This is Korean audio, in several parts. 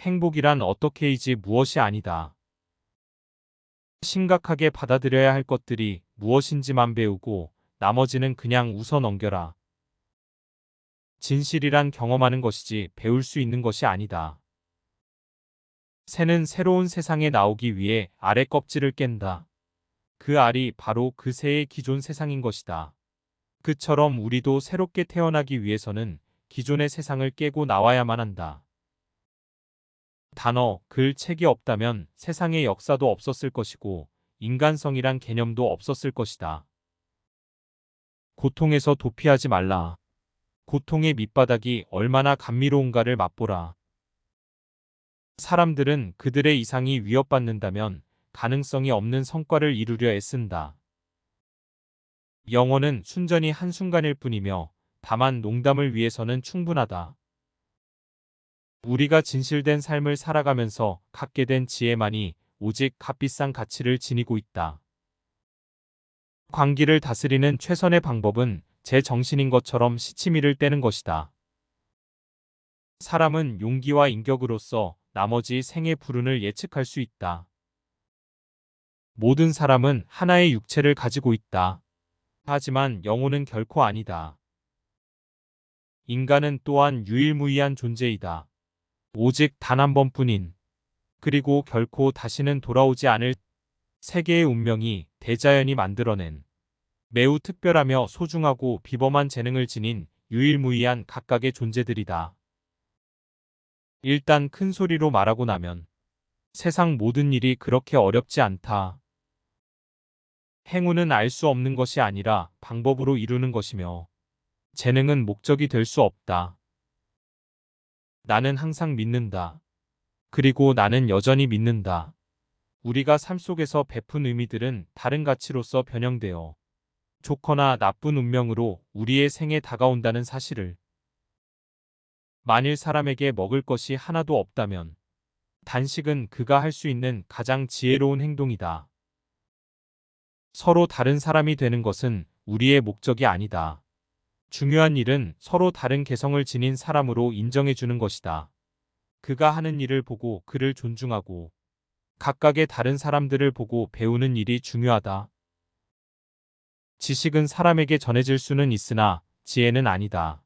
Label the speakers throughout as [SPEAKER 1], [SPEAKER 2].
[SPEAKER 1] 행복이란 어떻게이지 무엇이 아니다. 심각하게 받아들여야 할 것들이 무엇인지만 배우고 나머지는 그냥 웃어 넘겨라. 진실이란 경험하는 것이지 배울 수 있는 것이 아니다. 새는 새로운 세상에 나오기 위해 알의 껍질을 깬다. 그 알이 바로 그 새의 기존 세상인 것이다. 그처럼 우리도 새롭게 태어나기 위해서는 기존의 세상을 깨고 나와야만 한다. 단어, 글, 책이 없다면 세상의 역사도 없었을 것이고 인간성이란 개념도 없었을 것이다. 고통에서 도피하지 말라. 고통의 밑바닥이 얼마나 감미로운가를 맛보라. 사람들은 그들의 이상이 위협받는다면 가능성이 없는 성과를 이루려 애쓴다. 영혼은 순전히 한순간일 뿐이며 다만 농담을 위해서는 충분하다. 우리가 진실된 삶을 살아가면서 갖게 된 지혜만이 오직 값비싼 가치를 지니고 있다. 광기를 다스리는 최선의 방법은 제 정신인 것처럼 시치미를 떼는 것이다. 사람은 용기와 인격으로서 나머지 생의 불운을 예측할 수 있다. 모든 사람은 하나의 육체를 가지고 있다. 하지만 영혼은 결코 아니다. 인간은 또한 유일무이한 존재이다. 오직 단 한 번뿐인, 그리고 결코 다시는 돌아오지 않을 세계의 운명이 대자연이 만들어낸 매우 특별하며 소중하고 비범한 재능을 지닌 유일무이한 각각의 존재들이다. 일단 큰 소리로 말하고 나면 세상 모든 일이 그렇게 어렵지 않다. 행운은 알 수 없는 것이 아니라 방법으로 이루는 것이며 재능은 목적이 될 수 없다. 나는 항상 믿는다. 그리고 나는 여전히 믿는다. 우리가 삶 속에서 베푼 의미들은 다른 가치로서 변형되어 좋거나 나쁜 운명으로 우리의 생에 다가온다는 사실을. 만일 사람에게 먹을 것이 하나도 없다면 단식은 그가 할 수 있는 가장 지혜로운 행동이다. 서로 다른 사람이 되는 것은 우리의 목적이 아니다. 중요한 일은 서로 다른 개성을 지닌 사람으로 인정해 주는 것이다. 그가 하는 일을 보고 그를 존중하고 각각의 다른 사람들을 보고 배우는 일이 중요하다. 지식은 사람에게 전해질 수는 있으나 지혜는 아니다.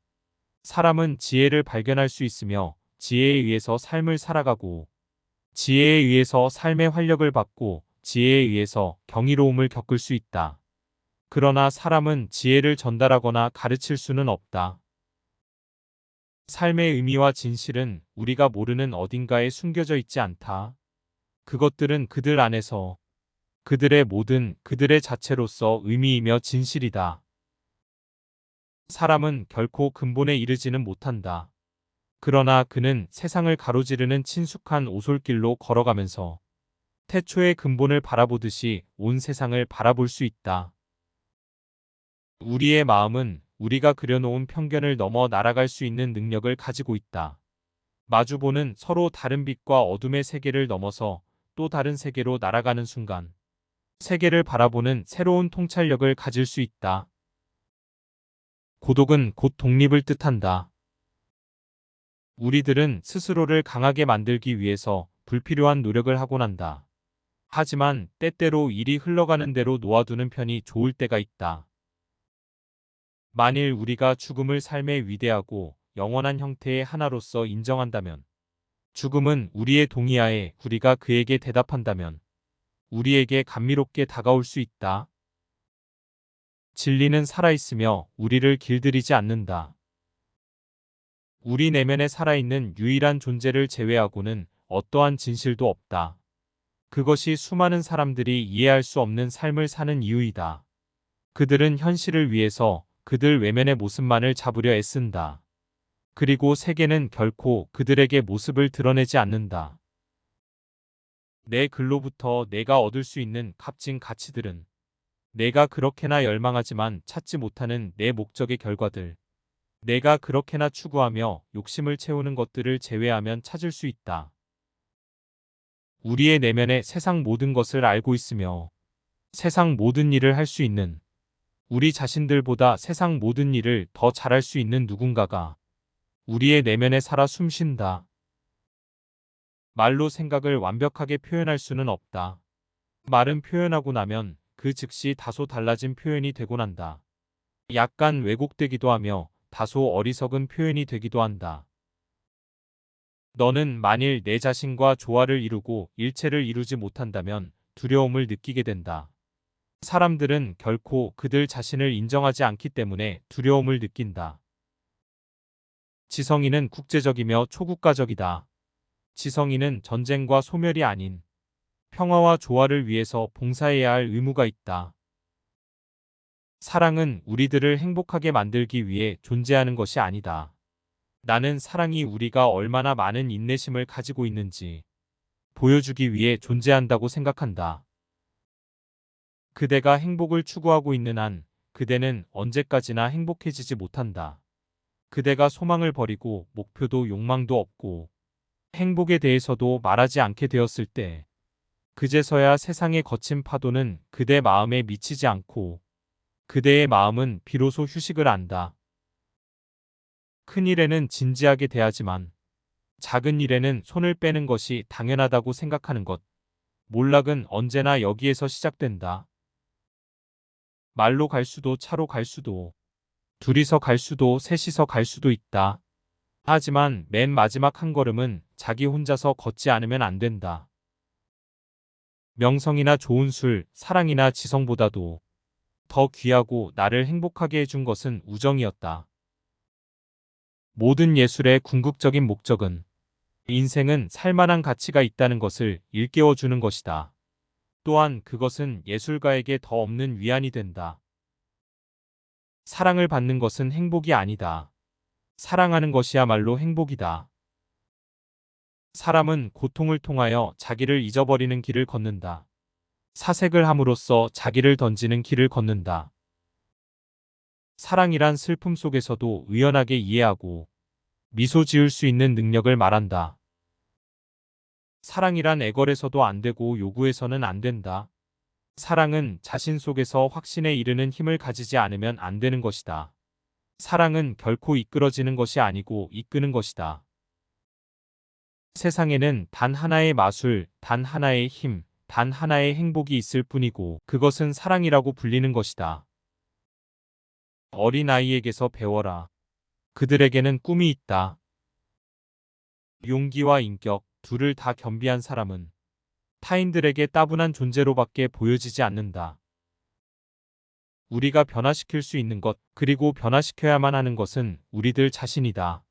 [SPEAKER 1] 사람은 지혜를 발견할 수 있으며 지혜에 의해서 삶을 살아가고 지혜에 의해서 삶의 활력을 받고 지혜에 의해서 경이로움을 겪을 수 있다. 그러나 사람은 지혜를 전달하거나 가르칠 수는 없다. 삶의 의미와 진실은 우리가 모르는 어딘가에 숨겨져 있지 않다. 그것들은 그들 안에서 그들의 모든 그들의 자체로서 의미이며 진실이다. 사람은 결코 근본에 이르지는 못한다. 그러나 그는 세상을 가로지르는 친숙한 오솔길로 걸어가면서 태초의 근본을 바라보듯이 온 세상을 바라볼 수 있다. 우리의 마음은 우리가 그려놓은 편견을 넘어 날아갈 수 있는 능력을 가지고 있다. 마주보는 서로 다른 빛과 어둠의 세계를 넘어서 또 다른 세계로 날아가는 순간 세계를 바라보는 새로운 통찰력을 가질 수 있다. 고독은 곧 독립을 뜻한다. 우리들은 스스로를 강하게 만들기 위해서 불필요한 노력을 하곤 한다. 하지만 때때로 일이 흘러가는 대로 놓아두는 편이 좋을 때가 있다. 만일 우리가 죽음을 삶의 위대하고 영원한 형태의 하나로서 인정한다면, 죽음은 우리의 동의하에 우리가 그에게 대답한다면 우리에게 감미롭게 다가올 수 있다. 진리는 살아있으며 우리를 길들이지 않는다. 우리 내면에 살아있는 유일한 존재를 제외하고는 어떠한 진실도 없다. 그것이 수많은 사람들이 이해할 수 없는 삶을 사는 이유이다. 그들은 현실을 위해서 그들 외면의 모습만을 잡으려 애쓴다. 그리고 세계는 결코 그들에게 모습을 드러내지 않는다. 내 글로부터 내가 얻을 수 있는 값진 가치들은 내가 그렇게나 열망하지만 찾지 못하는 내 목적의 결과들, 내가 그렇게나 추구하며 욕심을 채우는 것들을 제외하면 찾을 수 있다. 우리의 내면에 세상 모든 것을 알고 있으며 세상 모든 일을 할 수 있는, 우리 자신들보다 세상 모든 일을 더 잘할 수 있는 누군가가 우리의 내면에 살아 숨쉰다. 말로 생각을 완벽하게 표현할 수는 없다. 말은 표현하고 나면 그 즉시 다소 달라진 표현이 되곤 한다. 약간 왜곡되기도 하며 다소 어리석은 표현이 되기도 한다. 너는 만일 내 자신과 조화를 이루고 일체를 이루지 못한다면 두려움을 느끼게 된다. 사람들은 결코 그들 자신을 인정하지 않기 때문에 두려움을 느낀다. 지성인은 국제적이며 초국가적이다. 지성인은 전쟁과 소멸이 아닌 평화와 조화를 위해서 봉사해야 할 의무가 있다. 사랑은 우리들을 행복하게 만들기 위해 존재하는 것이 아니다. 나는 사랑이 우리가 얼마나 많은 인내심을 가지고 있는지 보여주기 위해 존재한다고 생각한다. 그대가 행복을 추구하고 있는 한 그대는 언제까지나 행복해지지 못한다. 그대가 소망을 버리고 목표도 욕망도 없고 행복에 대해서도 말하지 않게 되었을 때 그제서야 세상의 거친 파도는 그대 마음에 미치지 않고 그대의 마음은 비로소 휴식을 안다. 큰 일에는 진지하게 대하지만 작은 일에는 손을 빼는 것이 당연하다고 생각하는 것. 몰락은 언제나 여기에서 시작된다. 말로 갈 수도 차로 갈 수도 둘이서 갈 수도 셋이서 갈 수도 있다. 하지만 맨 마지막 한 걸음은 자기 혼자서 걷지 않으면 안 된다. 명성이나 좋은 술, 사랑이나 지성보다도 더 귀하고 나를 행복하게 해준 것은 우정이었다. 모든 예술의 궁극적인 목적은 인생은 살만한 가치가 있다는 것을 일깨워주는 것이다. 또한 그것은 예술가에게 더 없는 위안이 된다. 사랑을 받는 것은 행복이 아니다. 사랑하는 것이야말로 행복이다. 사람은 고통을 통하여 자기를 잊어버리는 길을 걷는다. 사색을 함으로써 자기를 던지는 길을 걷는다. 사랑이란 슬픔 속에서도 의연하게 이해하고 미소 지을 수 있는 능력을 말한다. 사랑이란 애걸에서도 안 되고 요구해서는 안 된다. 사랑은 자신 속에서 확신에 이르는 힘을 가지지 않으면 안 되는 것이다. 사랑은 결코 이끌어지는 것이 아니고 이끄는 것이다. 세상에는 단 하나의 마술, 단 하나의 힘, 단 하나의 행복이 있을 뿐이고 그것은 사랑이라고 불리는 것이다. 어린아이에게서 배워라. 그들에게는 꿈이 있다. 용기와 인격, 둘을 다 겸비한 사람은 타인들에게 따분한 존재로밖에 보여지지 않는다. 우리가 변화시킬 수 있는 것, 그리고 변화시켜야만 하는 것은 우리들 자신이다.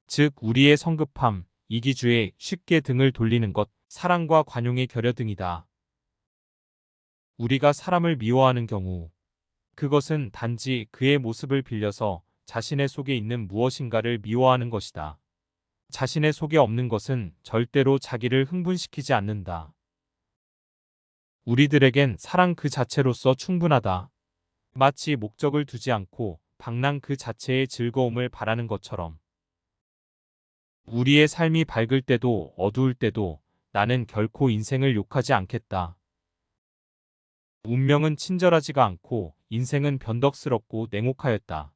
[SPEAKER 1] 즉, 우리의 성급함, 이기주의, 쉽게 등을 돌리는 것, 사랑과 관용의 결여 등이다. 우리가 사람을 미워하는 경우, 그것은 단지 그의 모습을 빌려서 자신의 속에 있는 무엇인가를 미워하는 것이다. 자신의 속에 없는 것은 절대로 자기를 흥분시키지 않는다. 우리들에겐 사랑 그 자체로서 충분하다. 마치 목적을 두지 않고 방랑 그 자체의 즐거움을 바라는 것처럼. 우리의 삶이 밝을 때도 어두울 때도 나는 결코 인생을 욕하지 않겠다. 운명은 친절하지가 않고 인생은 변덕스럽고 냉혹하였다.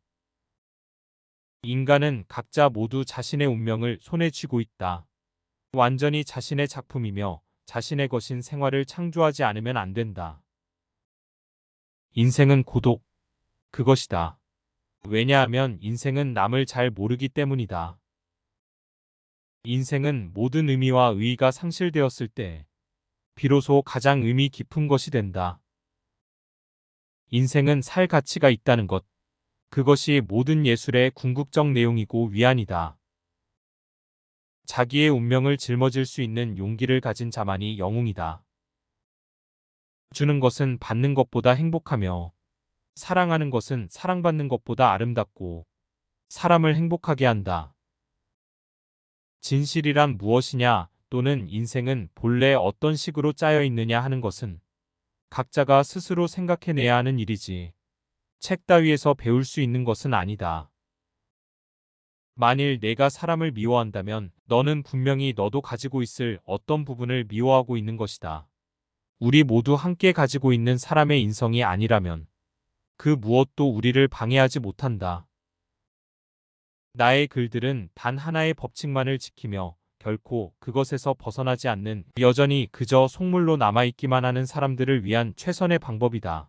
[SPEAKER 1] 인간은 각자 모두 자신의 운명을 손에 쥐고 있다. 완전히 자신의 작품이며 자신의 것인 생활을 창조하지 않으면 안 된다. 인생은 고독. 그것이다. 왜냐하면 인생은 남을 잘 모르기 때문이다. 인생은 모든 의미와 의의가 상실되었을 때 비로소 가장 의미 깊은 것이 된다. 인생은 살 가치가 있다는 것. 그것이 모든 예술의 궁극적 내용이고 위안이다. 자기의 운명을 짊어질 수 있는 용기를 가진 자만이 영웅이다. 주는 것은 받는 것보다 행복하며 사랑하는 것은 사랑받는 것보다 아름답고 사람을 행복하게 한다. 진실이란 무엇이냐 또는 인생은 본래 어떤 식으로 짜여 있느냐 하는 것은 각자가 스스로 생각해내야 하는 일이지 책 따위에서 배울 수 있는 것은 아니다. 만일 내가 사람을 미워한다면 너는 분명히 너도 가지고 있을 어떤 부분을 미워하고 있는 것이다. 우리 모두 함께 가지고 있는 사람의 인성이 아니라면 그 무엇도 우리를 방해하지 못한다. 나의 글들은 단 하나의 법칙만을 지키며 결코 그것에서 벗어나지 않는 여전히 그저 속물로 남아있기만 하는 사람들을 위한 최선의 방법이다.